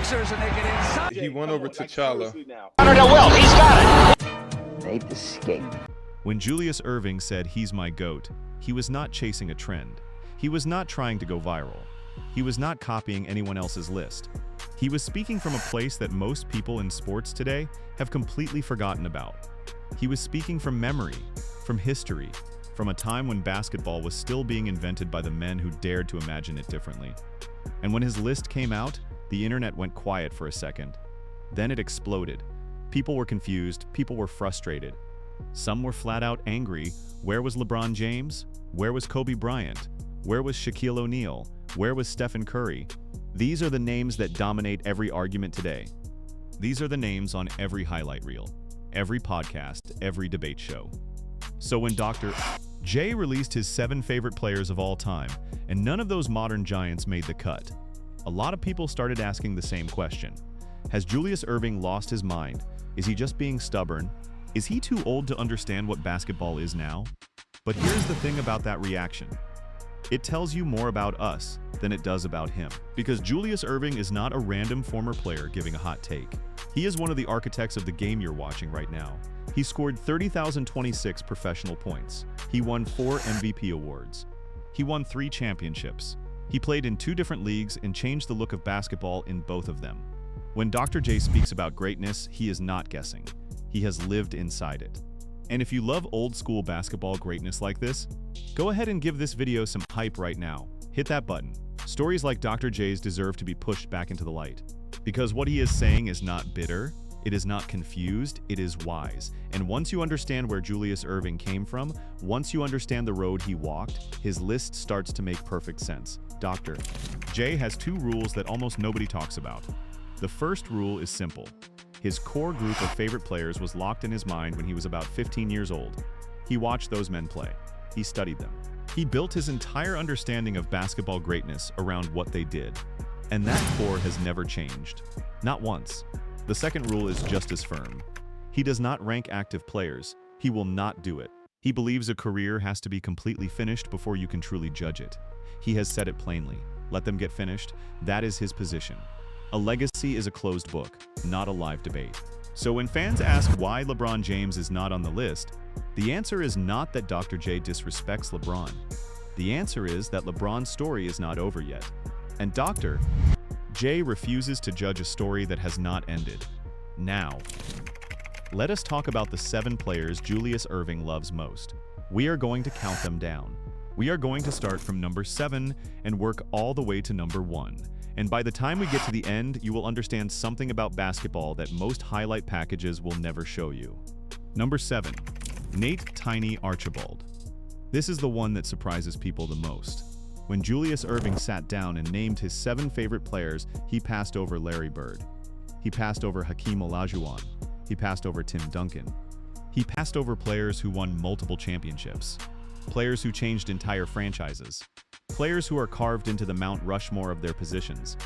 Sixers, and they get inside. He went over to Chala. Wilt, he's got it. They've escaped. When Julius Erving said he's my GOAT, he was not chasing a trend. He was not trying to go viral. He was not copying anyone else's list. He was speaking from a place that most people in sports today have completely forgotten about. He was speaking from memory, from history, from a time when basketball was still being invented by the men who dared to imagine it differently. And when his list came out, the internet went quiet for a second. Then it exploded. People were confused, people were frustrated. Some were flat out angry. Where was LeBron James? Where was Kobe Bryant? Where was Shaquille O'Neal? Where was Stephen Curry? These are the names that dominate every argument today. These are the names on every highlight reel, every podcast, every debate show. So when Dr. J released his 7 favorite players of all time, and none of those modern giants made the cut, a lot of people started asking the same question. Has Julius Erving lost his mind? Is he just being stubborn? Is he too old to understand what basketball is now? But here's the thing about that reaction. It tells you more about us than it does about him. Because Julius Erving is not a random former player giving a hot take. He is one of the architects of the game you're watching right now. He scored 30,026 professional points. He won 4 MVP awards. He won 3 championships. He played in 2 different leagues and changed the look of basketball in both of them. When Dr. J speaks about greatness, he is not guessing. He has lived inside it. And if you love old school basketball greatness like this, go ahead and give this video some hype right now. Hit that button. Stories like Dr. J's deserve to be pushed back into the light. Because what he is saying is not bitter, it is not confused, it is wise. And once you understand where Julius Erving came from, once you understand the road he walked, his list starts to make perfect sense. Dr. J has 2 rules that almost nobody talks about. The first rule is simple. His core group of favorite players was locked in his mind when he was about 15 years old. He watched those men play. He studied them. He built his entire understanding of basketball greatness around what they did. And that core has never changed. Not once. The second rule is just as firm. He does not rank active players. He will not do it. He believes a career has to be completely finished before you can truly judge it. He has said it plainly. Let them get finished. That is his position. A legacy is a closed book, not a live debate. So when fans ask why LeBron James is not on the list, the answer is not that Dr. J disrespects LeBron. The answer is that LeBron's story is not over yet. And Dr. J refuses to judge a story that has not ended. Now, let us talk about the 7 players Julius Erving loves most. We are going to count them down. We are going to start from number 7 and work all the way to number 1. And by the time we get to the end, you will understand something about basketball that most highlight packages will never show you. Number 7. Nate "Tiny" Archibald. This is the one that surprises people the most. When Julius Erving sat down and named his 7 favorite players, he passed over Larry Bird. He passed over Hakeem Olajuwon. He passed over Tim Duncan. He passed over players who won multiple championships. Players who changed entire franchises. Players who are carved into the Mount Rushmore of their positions.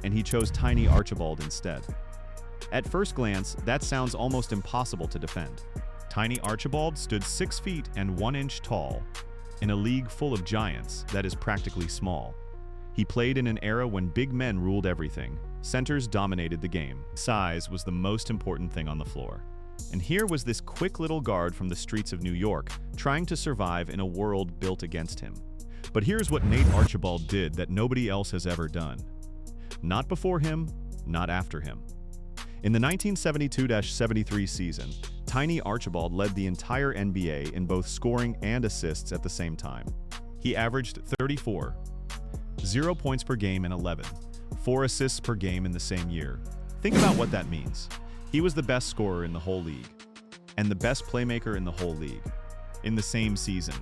And he chose Tiny Archibald instead. At first glance, that sounds almost impossible to defend. Tiny Archibald stood 6 feet and 1 inch tall. In a league full of giants that is practically small. He played in an era when big men ruled everything. Centers dominated the game. Size was the most important thing on the floor. And here was this quick little guard from the streets of New York, trying to survive in a world built against him. But here's what Nate Archibald did that nobody else has ever done. Not before him, not after him. In the 1972-73 season, Tiny Archibald led the entire NBA in both scoring and assists at the same time. He averaged 34, 0 points per game and 11, 4 assists per game in the same year. Think about what that means. He was the best scorer in the whole league, and the best playmaker in the whole league, in the same season.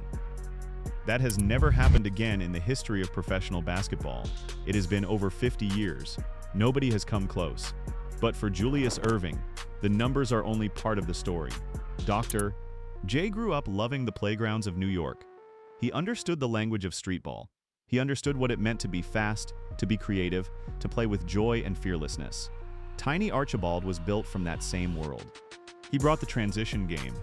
That has never happened again in the history of professional basketball. It has been over 50 years. Nobody has come close. But for Julius Erving, the numbers are only part of the story. Dr. J grew up loving the playgrounds of New York. He understood the language of street ball. He understood what it meant to be fast, to be creative, to play with joy and fearlessness. Tiny Archibald was built from that same world. He brought the transition game.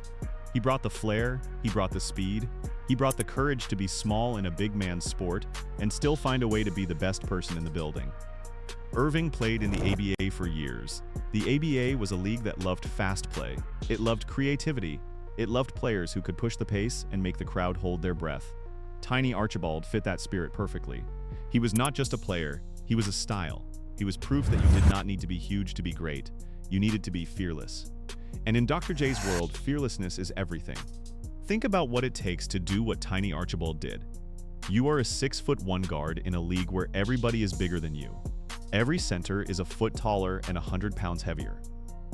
He brought the flair, he brought the speed, he brought the courage to be small in a big man's sport and still find a way to be the best person in the building. Erving played in the ABA for years. The ABA was a league that loved fast play. It loved creativity. It loved players who could push the pace and make the crowd hold their breath. Tiny Archibald fit that spirit perfectly. He was not just a player, he was a style. He was proof that you did not need to be huge to be great. You needed to be fearless. And in Dr. J's world, fearlessness is everything. Think about what it takes to do what Tiny Archibald did. You are a 6'1" guard in a league where everybody is bigger than you. Every center is a foot taller and 100 pounds heavier.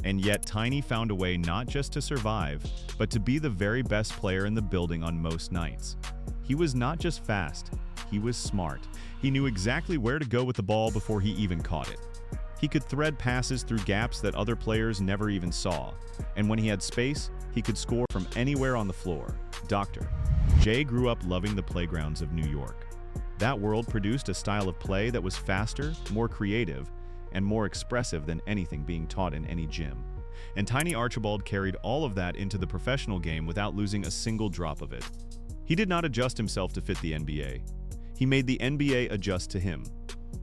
And yet Tiny found a way not just to survive, but to be the very best player in the building on most nights. He was not just fast, he was smart. He knew exactly where to go with the ball before he even caught it. He could thread passes through gaps that other players never even saw. And when he had space, he could score from anywhere on the floor. Dr. J grew up loving the playgrounds of New York. That world produced a style of play that was faster, more creative, and more expressive than anything being taught in any gym. And Tiny Archibald carried all of that into the professional game without losing a single drop of it. He did not adjust himself to fit the NBA. He made the NBA adjust to him.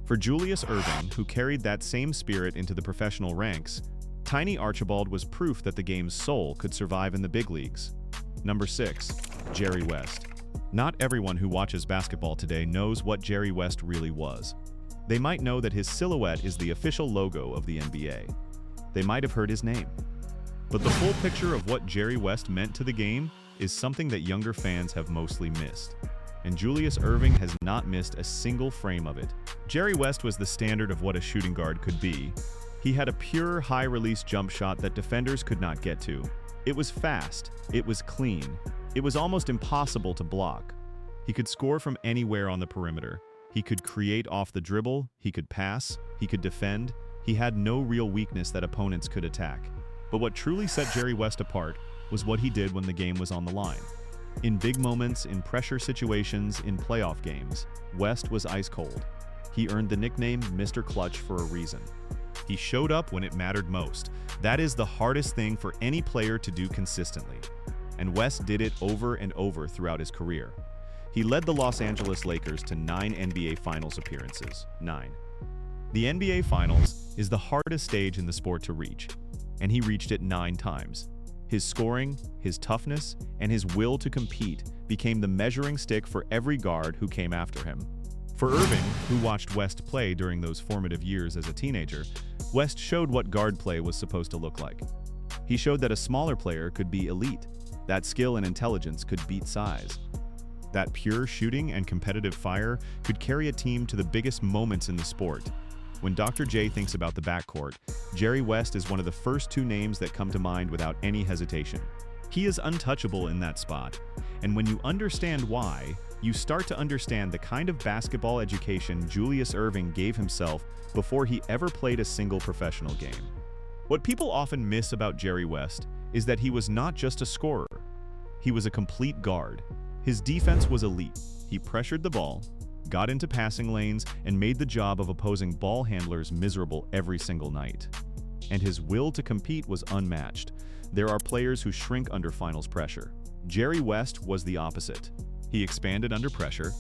For Julius Erving, who carried that same spirit into the professional ranks, Tiny Archibald was proof that the game's soul could survive in the big leagues. Number 6. Jerry West. Not everyone who watches basketball today knows what Jerry West really was. They might know that his silhouette is the official logo of the NBA. They might have heard his name. But the full picture of what Jerry West meant to the game is something that younger fans have mostly missed. And Julius Erving has not missed a single frame of it. Jerry West was the standard of what a shooting guard could be. He had a pure, high-release jump shot that defenders could not get to. It was fast. It was clean. It was almost impossible to block. He could score from anywhere on the perimeter. He could create off the dribble. He could pass. He could defend. He had no real weakness that opponents could attack. But what truly set Jerry West apart was what he did when the game was on the line. In big moments, in pressure situations, in playoff games, West was ice cold. He earned the nickname Mr. Clutch for a reason. He showed up when it mattered most. That is the hardest thing for any player to do consistently. And West did it over and over throughout his career. He led the Los Angeles Lakers to 9 NBA Finals appearances. 9. The NBA Finals is the hardest stage in the sport to reach, and he reached it 9 times. His scoring, his toughness, and his will to compete became the measuring stick for every guard who came after him. For Erving, who watched West play during those formative years as a teenager, West showed what guard play was supposed to look like. He showed that a smaller player could be elite, that skill and intelligence could beat size, that pure shooting and competitive fire could carry a team to the biggest moments in the sport. When Dr. J thinks about the backcourt, Jerry West is one of the first 2 names that come to mind without any hesitation. He is untouchable in that spot, and when you understand why, you start to understand the kind of basketball education Julius Erving gave himself before he ever played a single professional game. What people often miss about Jerry West is that he was not just a scorer. He was a complete guard. His defense was elite. He pressured the ball, got into passing lanes, and made the job of opposing ball handlers miserable every single night. And his will to compete was unmatched. There are players who shrink under finals pressure. Jerry West was the opposite. He expanded under pressure.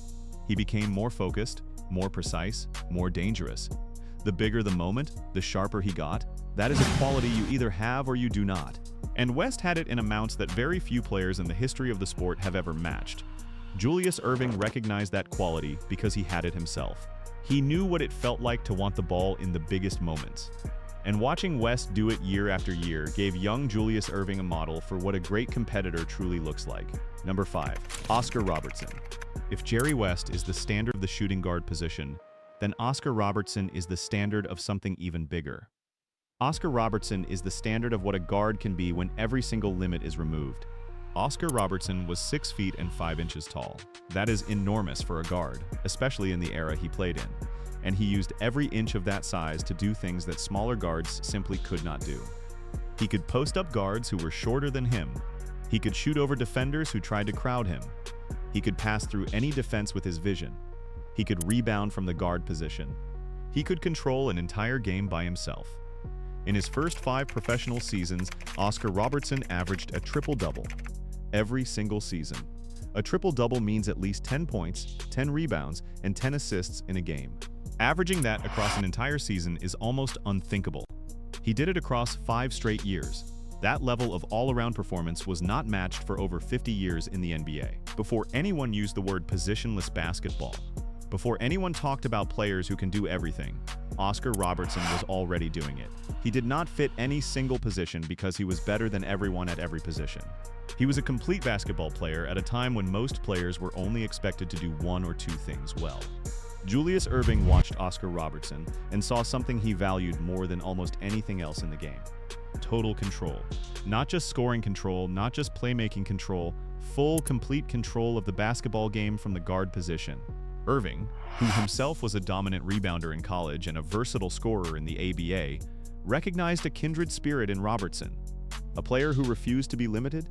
He became more focused, more precise, more dangerous. The bigger the moment, the sharper he got. That is a quality you either have or you do not. And West had it in amounts that very few players in the history of the sport have ever matched. Julius Erving recognized that quality because he had it himself. He knew what it felt like to want the ball in the biggest moments. And watching West do it year after year gave young Julius Erving a model for what a great competitor truly looks like. Number 5. Oscar Robertson. If Jerry West is the standard of the shooting guard position, then Oscar Robertson is the standard of something even bigger. Oscar Robertson is the standard of what a guard can be when every single limit is removed. Oscar Robertson was 6 feet and 5 inches tall. That is enormous for a guard, especially in the era he played in. And he used every inch of that size to do things that smaller guards simply could not do. He could post up guards who were shorter than him. He could shoot over defenders who tried to crowd him. He could pass through any defense with his vision. He could rebound from the guard position. He could control an entire game by himself. In his first 5 professional seasons, Oscar Robertson averaged a triple-double every single season. A triple-double means at least 10 points, 10 rebounds, and 10 assists in a game. Averaging that across an entire season is almost unthinkable. He did it across 5 straight years. That level of all-around performance was not matched for over 50 years in the NBA. Before anyone used the word positionless basketball, before anyone talked about players who can do everything, Oscar Robertson was already doing it. He did not fit any single position because he was better than everyone at every position. He was a complete basketball player at a time when most players were only expected to do one or two things well. Julius Erving watched Oscar Robertson and saw something he valued more than almost anything else in the game. Total control. Not just scoring control, not just playmaking control, full, complete control of the basketball game from the guard position. Erving, who himself was a dominant rebounder in college and a versatile scorer in the ABA, recognized a kindred spirit in Robertson. A player who refused to be limited?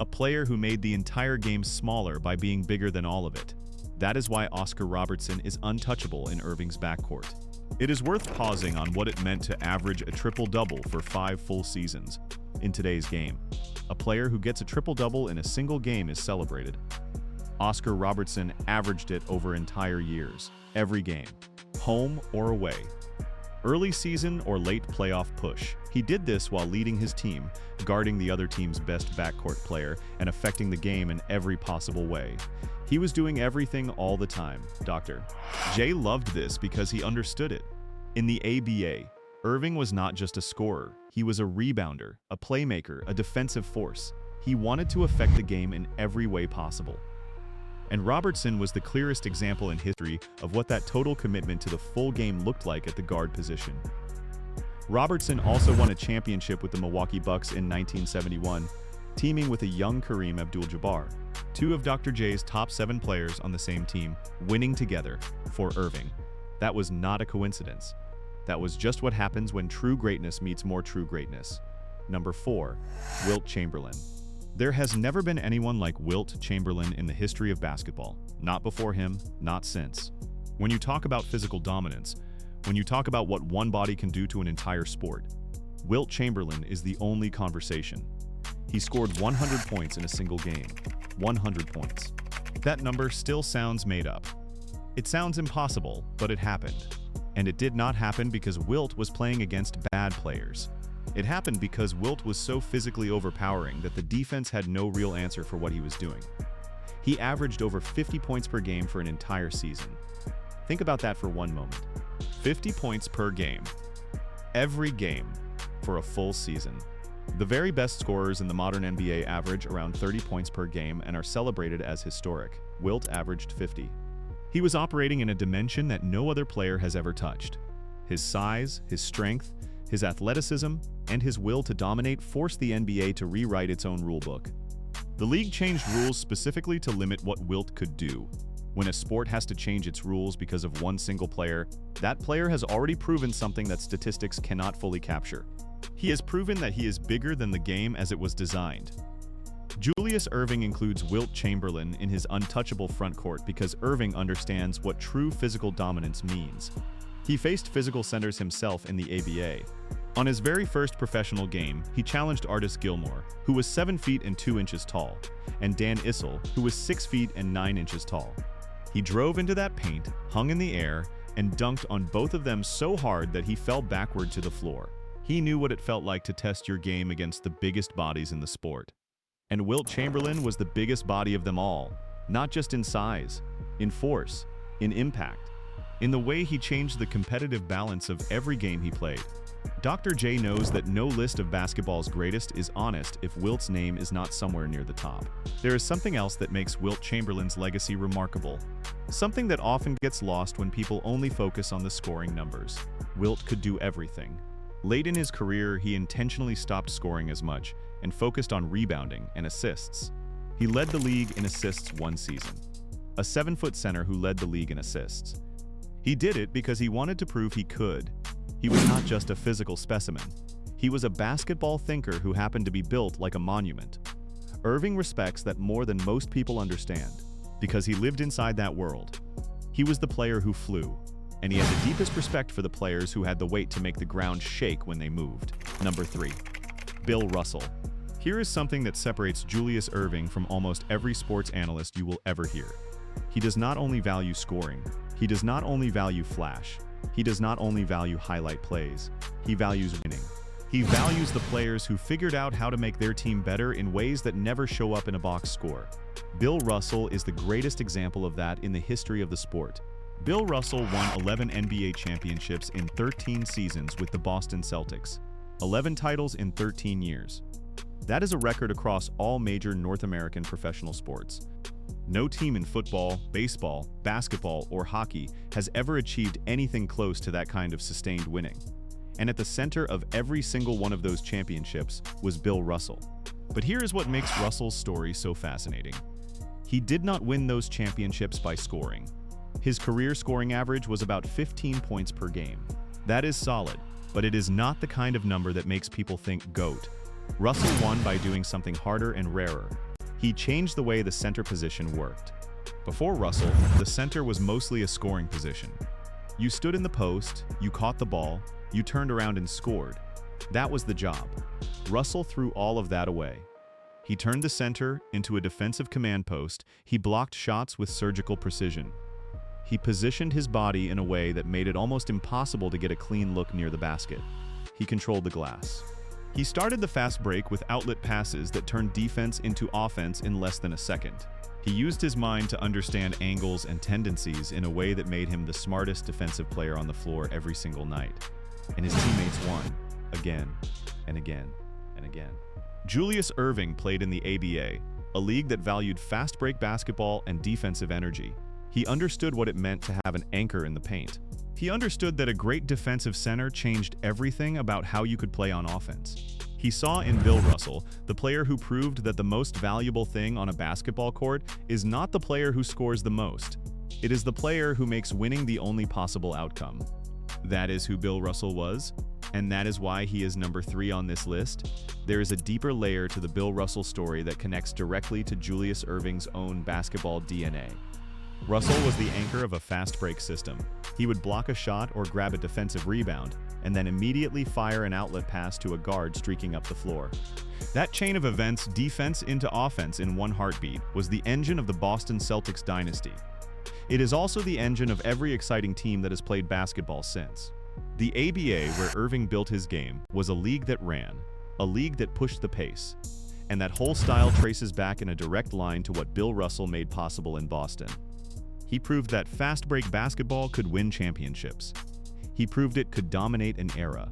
A player who made the entire game smaller by being bigger than all of it. That is why Oscar Robertson is untouchable in Erving's backcourt. It is worth pausing on what it meant to average a triple-double for 5 full seasons in today's game. A player who gets a triple-double in a single game is celebrated. Oscar Robertson averaged it over entire years, every game, home or away. Early season or late playoff push. He did this while leading his team, guarding the other team's best backcourt player, and affecting the game in every possible way. He was doing everything all the time. Dr. J loved this because he understood it. In the ABA, Erving was not just a scorer. He was a rebounder, a playmaker, a defensive force. He wanted to affect the game in every way possible. And Robertson was the clearest example in history of what that total commitment to the full game looked like at the guard position. Robertson also won a championship with the Milwaukee Bucks in 1971, teaming with a young Kareem Abdul-Jabbar, 2 of Dr. J's top 7 players on the same team, winning together for Erving. That was not a coincidence. That was just what happens when true greatness meets more true greatness. Number 4, Wilt Chamberlain. There has never been anyone like Wilt Chamberlain in the history of basketball. Not before him, not since. When you talk about physical dominance, when you talk about what one body can do to an entire sport, Wilt Chamberlain is the only conversation. He scored 100 points in a single game. 100 points. That number still sounds made up. It sounds impossible, but it happened. And it did not happen because Wilt was playing against bad players. It happened because Wilt was so physically overpowering that the defense had no real answer for what he was doing. He averaged over 50 points per game for an entire season. Think about that for one moment. 50 points per game. Every game for a full season. The very best scorers in the modern NBA average around 30 points per game and are celebrated as historic. Wilt averaged 50. He was operating in a dimension that no other player has ever touched. His size, his strength, his athleticism, and his will to dominate forced the NBA to rewrite its own rulebook. The league changed rules specifically to limit what Wilt could do. When a sport has to change its rules because of one single player, that player has already proven something that statistics cannot fully capture. He has proven that he is bigger than the game as it was designed. Julius Erving includes Wilt Chamberlain in his untouchable front court because Erving understands what true physical dominance means. He faced physical centers himself in the ABA. On his very first professional game, he challenged Artis Gilmore, who was 7 feet and 2 inches tall, and Dan Issel, who was 6 feet and 9 inches tall. He drove into that paint, hung in the air, and dunked on both of them so hard that he fell backward to the floor. He knew what it felt like to test your game against the biggest bodies in the sport. And Wilt Chamberlain was the biggest body of them all, not just in size, in force, in impact, in the way he changed the competitive balance of every game he played. Dr. J knows that no list of basketball's greatest is honest if Wilt's name is not somewhere near the top. There is something else that makes Wilt Chamberlain's legacy remarkable, something that often gets lost when people only focus on the scoring numbers. Wilt could do everything. Late in his career, he intentionally stopped scoring as much and focused on rebounding and assists. He led the league in assists one season. A 7-foot center who led the league in assists. He did it because he wanted to prove he could. He was not just a physical specimen. He was a basketball thinker who happened to be built like a monument. Erving respects that more than most people understand, because he lived inside that world. He was the player who flew, and he had the deepest respect for the players who had the weight to make the ground shake when they moved. Number 3. Bill Russell. Here is something that separates Julius Erving from almost every sports analyst you will ever hear. He does not only value scoring, he He does not only value flash. He does not only value highlight plays. He values winning. He values the players who figured out how to make their team better in ways that never show up in a box score. Bill Russell is the greatest example of that in the history of the sport. Bill Russell won 11 NBA championships in 13 seasons with the Boston Celtics. 11 titles in 13 years. That is a record across all major North American professional sports. No team in football, baseball, basketball, or hockey has ever achieved anything close to that kind of sustained winning. And at the center of every single one of those championships was Bill Russell. But here is what makes Russell's story so fascinating. He did not win those championships by scoring. His career scoring average was about 15 points per game. That is solid, but it is not the kind of number that makes people think GOAT. Russell won by doing something harder and rarer. He changed the way the center position worked. Before Russell, the center was mostly a scoring position. You stood in the post, you caught the ball, you turned around and scored. That was the job. Russell threw all of that away. He turned the center into a defensive command post. He blocked shots with surgical precision. He positioned his body in a way that made it almost impossible to get a clean look near the basket. He controlled the glass. He started the fast break with outlet passes that turned defense into offense in less than a second. He used his mind to understand angles and tendencies in a way that made him the smartest defensive player on the floor every single night. And his teammates won, again and again and again. Julius Erving played in the ABA, a league that valued fast break basketball and defensive energy. He understood what it meant to have an anchor in the paint. He understood that a great defensive center changed everything about how you could play on offense. He saw in Bill Russell the player who proved that the most valuable thing on a basketball court is not the player who scores the most. It is the player who makes winning the only possible outcome. That is who Bill Russell was, and that is why he is number 3 on this list. There is a deeper layer to the Bill Russell story that connects directly to Julius Erving's own basketball DNA. Russell was the anchor of a fast break system. He would block a shot or grab a defensive rebound, and then immediately fire an outlet pass to a guard streaking up the floor. That chain of events, defense into offense in one heartbeat, was the engine of the Boston Celtics dynasty. It is also the engine of every exciting team that has played basketball since. The ABA, where Erving built his game, was a league that ran, a league that pushed the pace. And that whole style traces back in a direct line to what Bill Russell made possible in Boston. He proved that fast break basketball could win championships. He proved it could dominate an era.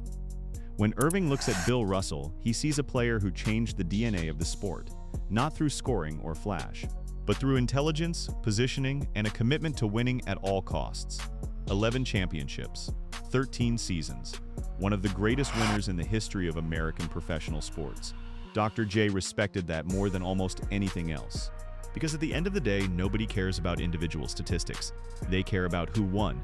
When Erving looks at Bill Russell, he sees a player who changed the DNA of the sport, not through scoring or flash, but through intelligence, positioning, and a commitment to winning at all costs. 11 championships, 13 seasons, one of the greatest winners in the history of American professional sports. Dr. J respected that more than almost anything else. Because at the end of the day, nobody cares about individual statistics. They care about who won.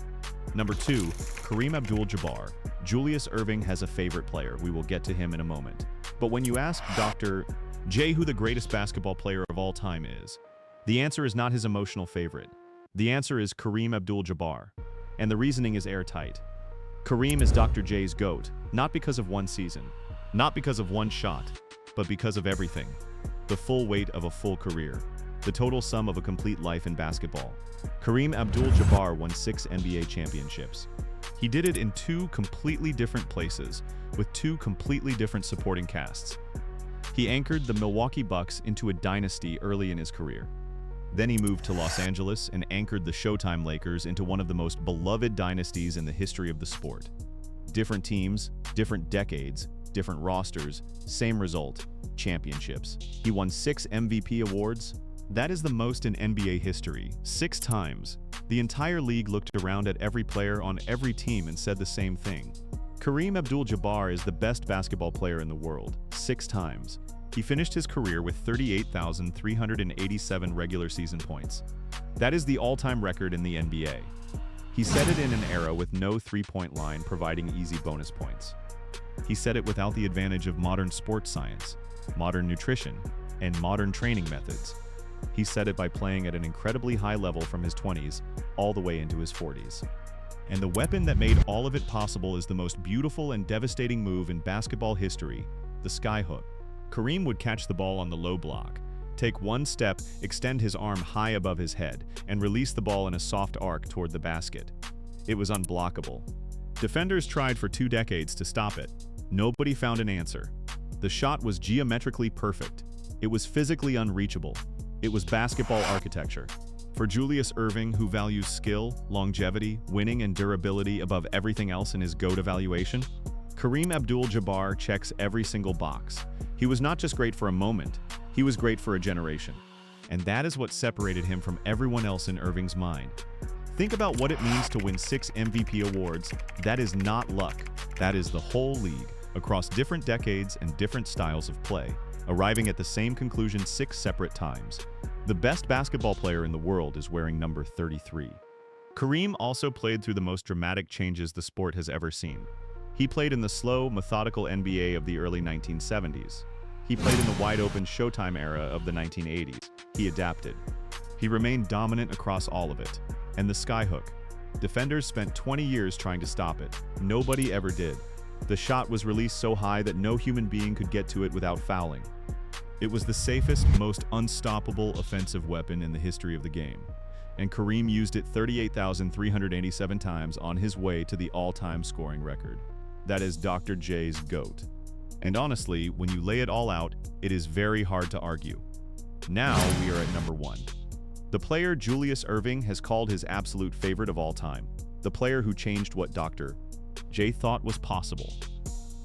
Number 2, Kareem Abdul-Jabbar. Julius Erving has a favorite player. We will get to him in a moment. But when you ask Dr. J who the greatest basketball player of all time is, the answer is not his emotional favorite. The answer is Kareem Abdul-Jabbar. And the reasoning is airtight. Kareem is Dr. J's GOAT, not because of one season, not because of one shot, but because of everything. The full weight of a full career. The total sum of a complete life in basketball. Kareem Abdul-Jabbar won 6 NBA championships. He did it in 2 completely different places, with 2 completely different supporting casts. He anchored the Milwaukee Bucks into a dynasty early in his career. Then he moved to Los Angeles and anchored the Showtime Lakers into one of the most beloved dynasties in the history of the sport. Different teams, different decades, different rosters, same result, championships. He won 6 MVP awards. That is the most in NBA history, 6 times. The entire league looked around at every player on every team and said the same thing. Kareem Abdul-Jabbar is the best basketball player in the world, 6 times. He finished his career with 38,387 regular season points. That is the all-time record in the NBA. He set it in an era with no three-point line providing easy bonus points. He set it without the advantage of modern sports science, modern nutrition, and modern training methods. He set it by playing at an incredibly high level from his 20s all the way into his 40s. And the weapon that made all of it possible is the most beautiful and devastating move in basketball history, the skyhook. Kareem would catch the ball on the low block. take one step, extend his arm high above his head, and release the ball in a soft arc toward the basket. It was unblockable. Defenders tried for 2 decades to stop it. Nobody found an answer. The shot was geometrically perfect. It was physically unreachable. It was basketball architecture. For Julius Erving, who values skill, longevity, winning, and durability above everything else in his GOAT evaluation, Kareem Abdul-Jabbar checks every single box. He was not just great for a moment, he was great for a generation. And that is what separated him from everyone else in Erving's mind. Think about what it means to win 6 MVP awards. That is not luck. That is the whole league, across different decades and different styles of play, arriving at the same conclusion 6 separate times. The best basketball player in the world is wearing number 33. Kareem also played through the most dramatic changes the sport has ever seen. He played in the slow, methodical NBA of the early 1970s. He played in the wide-open Showtime era of the 1980s. He adapted. He remained dominant across all of it. And the skyhook. Defenders spent 20 years trying to stop it. Nobody ever did. The shot was released so high that no human being could get to it without fouling. It was the safest, most unstoppable offensive weapon in the history of the game. And Kareem used it 38,387 times on his way to the all-time scoring record. That is Dr. J's GOAT. And honestly, when you lay it all out, it is very hard to argue. Now we are at number 1. The player Julius Erving has called his absolute favorite of all time. The player who changed what Dr. J thought was possible.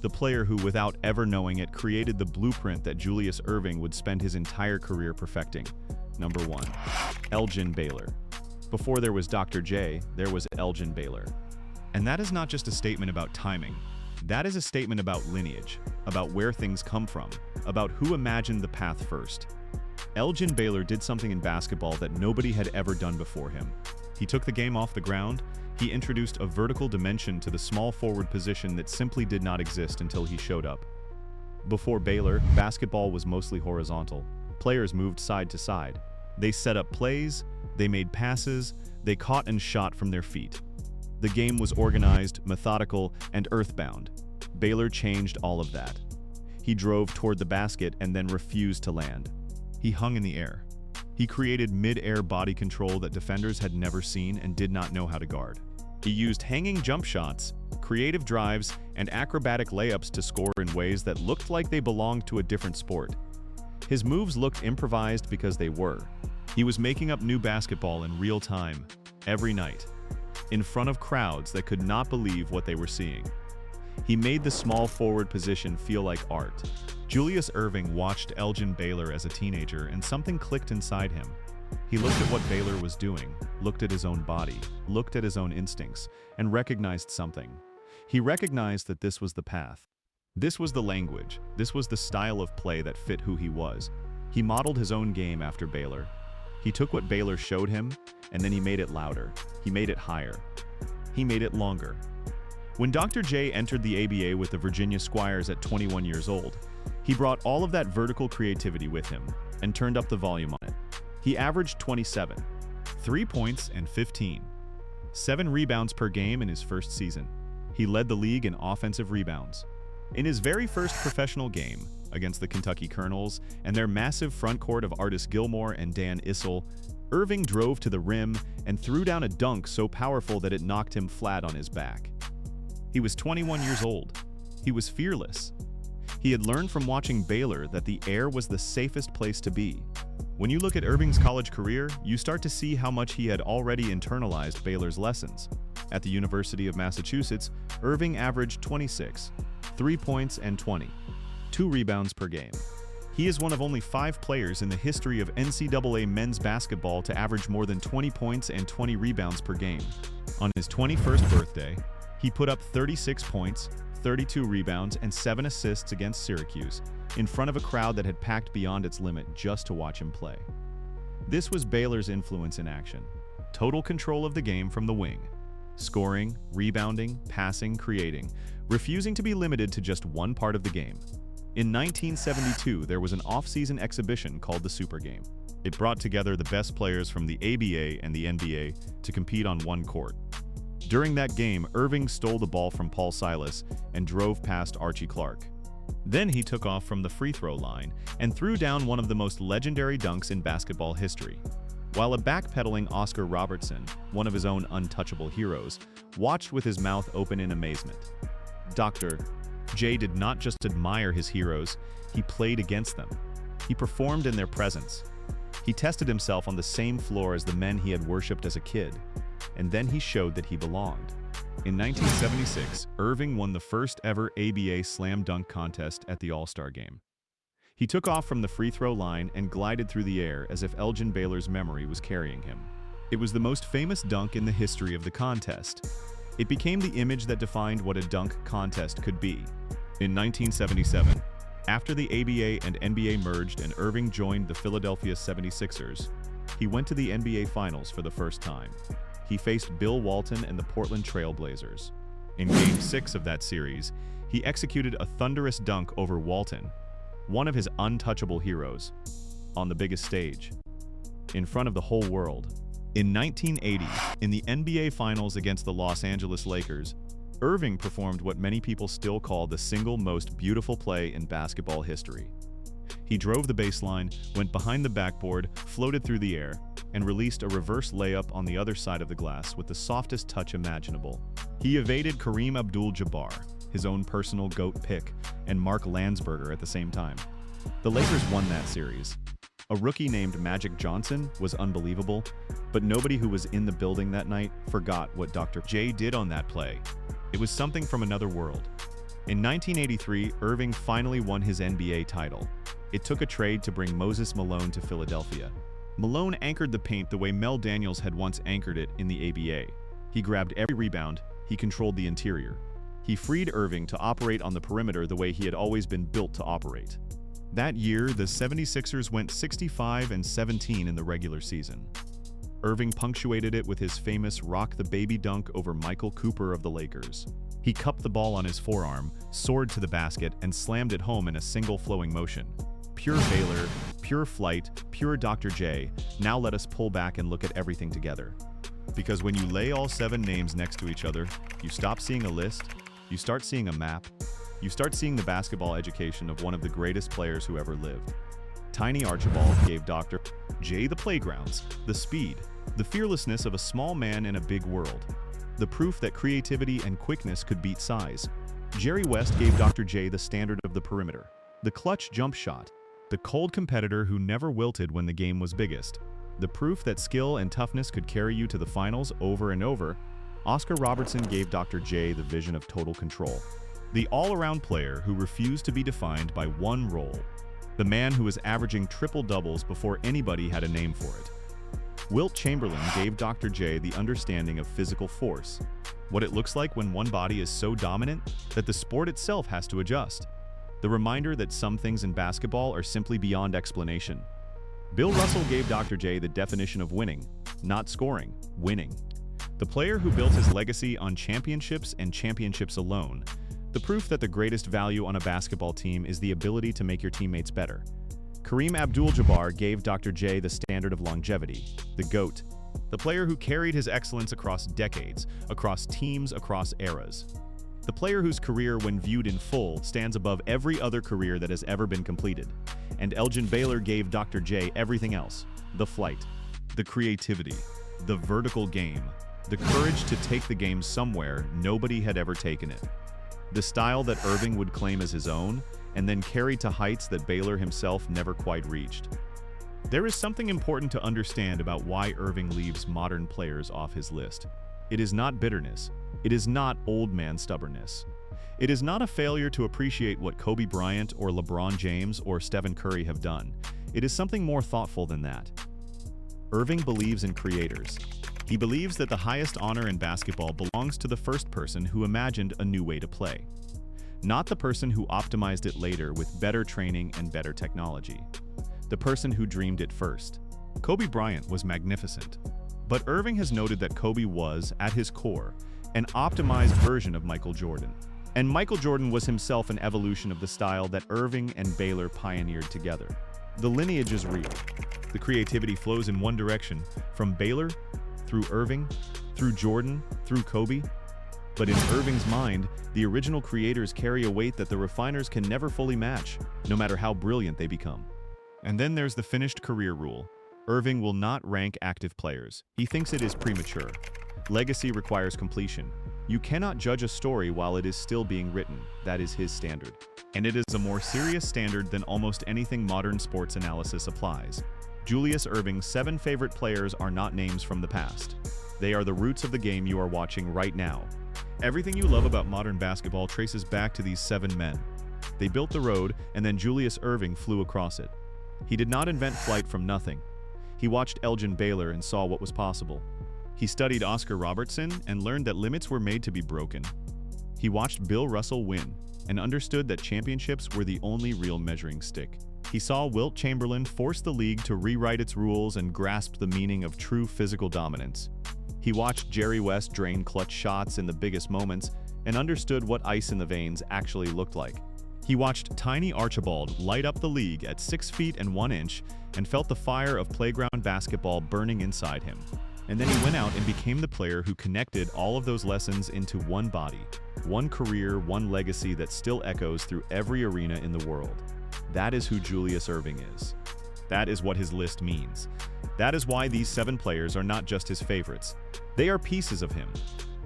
The player who, without ever knowing it, created the blueprint that Julius Erving would spend his entire career perfecting. Number 1. Elgin Baylor. Before there was Dr. J, there was Elgin Baylor. And that is not just a statement about timing. That is a statement about lineage, about where things come from, about who imagined the path first. Elgin Baylor did something in basketball that nobody had ever done before him. He took the game off the ground. He introduced a vertical dimension to the small forward position that simply did not exist until he showed up. Before Baylor, basketball was mostly horizontal. Players moved side to side. They set up plays, they made passes, they caught and shot from their feet. The game was organized, methodical, and earthbound. Baylor changed all of that. He drove toward the basket and then refused to land. He hung in the air. He created mid-air body control that defenders had never seen and did not know how to guard. He used hanging jump shots, creative drives, and acrobatic layups to score in ways that looked like they belonged to a different sport. His moves looked improvised because they were. He was making up new basketball in real time, every night, in front of crowds that could not believe what they were seeing. He made the small forward position feel like art. Julius Erving watched Elgin Baylor as a teenager and something clicked inside him. He looked at what Baylor was doing, looked at his own body, looked at his own instincts, and recognized something. He recognized that this was the path. This was the language. This was the style of play that fit who he was. He modeled his own game after Baylor. He took what Baylor showed him, and then he made it louder. He made it higher. He made it longer. When Dr. J entered the ABA with the Virginia Squires at 21 years old, he brought all of that vertical creativity with him and turned up the volume on it. He averaged 27, 3 points and 15, 7 rebounds per game in his first season. He led the league in offensive rebounds. In his very first professional game against the Kentucky Colonels and their massive front court of Artis Gilmore and Dan Issel, Erving drove to the rim and threw down a dunk so powerful that it knocked him flat on his back. He was 21 years old. He was fearless. He had learned from watching Baylor that the air was the safest place to be. When you look at Erving's college career, you start to see how much he had already internalized Baylor's lessons. At the University of Massachusetts, Erving averaged 26, 3 points and 20, 2 rebounds per game. He is one of only 5 players in the history of NCAA men's basketball to average more than 20 points and 20 rebounds per game. On his 21st birthday, he put up 36 points, 32 rebounds, and 7 assists against Syracuse, in front of a crowd that had packed beyond its limit just to watch him play. This was Baylor's influence in action. Total control of the game from the wing. Scoring, rebounding, passing, creating, refusing to be limited to just one part of the game. In 1972, there was an off-season exhibition called the Super Game. It brought together the best players from the ABA and the NBA to compete on one court. During that game, Erving stole the ball from Paul Silas and drove past Archie Clark. Then he took off from the free throw line and threw down one of the most legendary dunks in basketball history, while a backpedaling Oscar Robertson, one of his own untouchable heroes, watched with his mouth open in amazement. Dr. J did not just admire his heroes, he played against them. He performed in their presence. He tested himself on the same floor as the men he had worshipped as a kid, and then he showed that he belonged. In 1976, Erving won the first ever ABA slam dunk contest at the All-Star Game. He took off from the free throw line and glided through the air as if Elgin Baylor's memory was carrying him. It was the most famous dunk in the history of the contest. It became the image that defined what a dunk contest could be. In 1977, after the ABA and NBA merged and Erving joined the Philadelphia 76ers, he went to the NBA Finals for the first time. He faced Bill Walton and the Portland Trail Blazers. In Game 6 of that series, he executed a thunderous dunk over Walton, one of his untouchable heroes, on the biggest stage, in front of the whole world. In 1980, in the NBA Finals against the Los Angeles Lakers, Erving performed what many people still call the single most beautiful play in basketball history. He drove the baseline, went behind the backboard, floated through the air, and released a reverse layup on the other side of the glass with the softest touch imaginable. He evaded Kareem Abdul-Jabbar, his own personal GOAT pick, and Mark Landsberger at the same time. The Lakers won that series. A rookie named Magic Johnson was unbelievable, but nobody who was in the building that night forgot what Dr. J did on that play. It was something from another world. In 1983, Erving finally won his NBA title. It took a trade to bring Moses Malone to Philadelphia. Malone anchored the paint the way Mel Daniels had once anchored it in the ABA. He grabbed every rebound, he controlled the interior. He freed Erving to operate on the perimeter the way he had always been built to operate. That year, the 76ers went 65-17 in the regular season. Erving punctuated it with his famous rock the baby dunk over Michael Cooper of the Lakers. He cupped the ball on his forearm, soared to the basket, and slammed it home in a single flowing motion. Pure Baylor, pure flight, pure Dr. J. Now let us pull back and look at everything together. Because when you lay all 7 names next to each other, you stop seeing a list, you start seeing a map, you start seeing the basketball education of one of the greatest players who ever lived. Tiny Archibald gave Dr. J the playgrounds, the speed, the fearlessness of a small man in a big world, the proof that creativity and quickness could beat size. Jerry West gave Dr. J the standard of the perimeter, the clutch jump shot, the cold competitor who never wilted when the game was biggest, the proof that skill and toughness could carry you to the finals over and over. Oscar Robertson gave Dr. J the vision of total control, the all-around player who refused to be defined by one role, the man who was averaging triple-doubles before anybody had a name for it. Wilt Chamberlain gave Dr. J the understanding of physical force, what it looks like when one body is so dominant that the sport itself has to adjust, the reminder that some things in basketball are simply beyond explanation. Bill Russell gave Dr. J the definition of winning, not scoring, winning. The player who built his legacy on championships and championships alone, the proof that the greatest value on a basketball team is the ability to make your teammates better. Kareem Abdul-Jabbar gave Dr. J the standard of longevity, the GOAT, the player who carried his excellence across decades, across teams, across eras. The player whose career, when viewed in full, stands above every other career that has ever been completed. And Elgin Baylor gave Dr. J everything else, the flight, the creativity, the vertical game, the courage to take the game somewhere nobody had ever taken it. The style that Erving would claim as his own, and then carry to heights that Baylor himself never quite reached. There is something important to understand about why Erving leaves modern players off his list. It is not bitterness. It is not old man stubbornness. It is not a failure to appreciate what Kobe Bryant or LeBron James or Stephen Curry have done. It is something more thoughtful than that. Erving believes in creators. He believes that the highest honor in basketball belongs to the first person who imagined a new way to play, not the person who optimized it later with better training and better technology. The person who dreamed it first. Kobe Bryant was magnificent, but Erving has noted that Kobe was, at his core, an optimized version of Michael Jordan. And Michael Jordan was himself an evolution of the style that Erving and Baylor pioneered together. The lineage is real. The creativity flows in one direction, from Baylor, through Erving, through Jordan, through Kobe. But in Erving's mind, the original creators carry a weight that the refiners can never fully match, no matter how brilliant they become. And then there's the finished career rule. Erving will not rank active players. He thinks it is premature. Legacy requires completion. You cannot judge a story while it is still being written. That is his standard. And it is a more serious standard than almost anything modern sports analysis applies. Julius Erving's 7 favorite players are not names from the past. They are the roots of the game you are watching right now. Everything you love about modern basketball traces back to these 7 men. They built the road, and then Julius Erving flew across it. He did not invent flight from nothing. He watched Elgin Baylor and saw what was possible. He studied Oscar Robertson and learned that limits were made to be broken. He watched Bill Russell win and understood that championships were the only real measuring stick. He saw Wilt Chamberlain force the league to rewrite its rules and grasped the meaning of true physical dominance. He watched Jerry West drain clutch shots in the biggest moments and understood what ice in the veins actually looked like. He watched tiny Archibald light up the league at 6 feet and 1 inch and felt the fire of playground basketball burning inside him. And then he went out and became the player who connected all of those lessons into one body, one career, one legacy that still echoes through every arena in the world. That is who Julius Erving is. That is what his list means. That is why these 7 players are not just his favorites. They are pieces of him.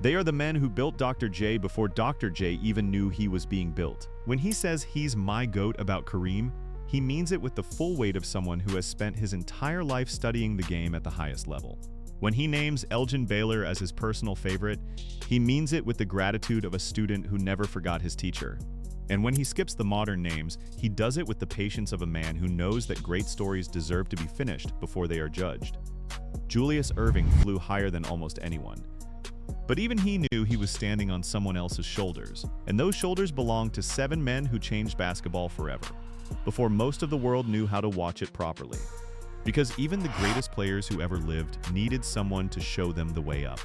They are the men who built Dr. J before Dr. J even knew he was being built. When he says he's my GOAT about Kareem, he means it with the full weight of someone who has spent his entire life studying the game at the highest level. When he names Elgin Baylor as his personal favorite, he means it with the gratitude of a student who never forgot his teacher. And when he skips the modern names, he does it with the patience of a man who knows that great stories deserve to be finished before they are judged. Julius Erving flew higher than almost anyone. But even he knew he was standing on someone else's shoulders, and those shoulders belonged to 7 men who changed basketball forever, before most of the world knew how to watch it properly. Because even the greatest players who ever lived needed someone to show them the way up.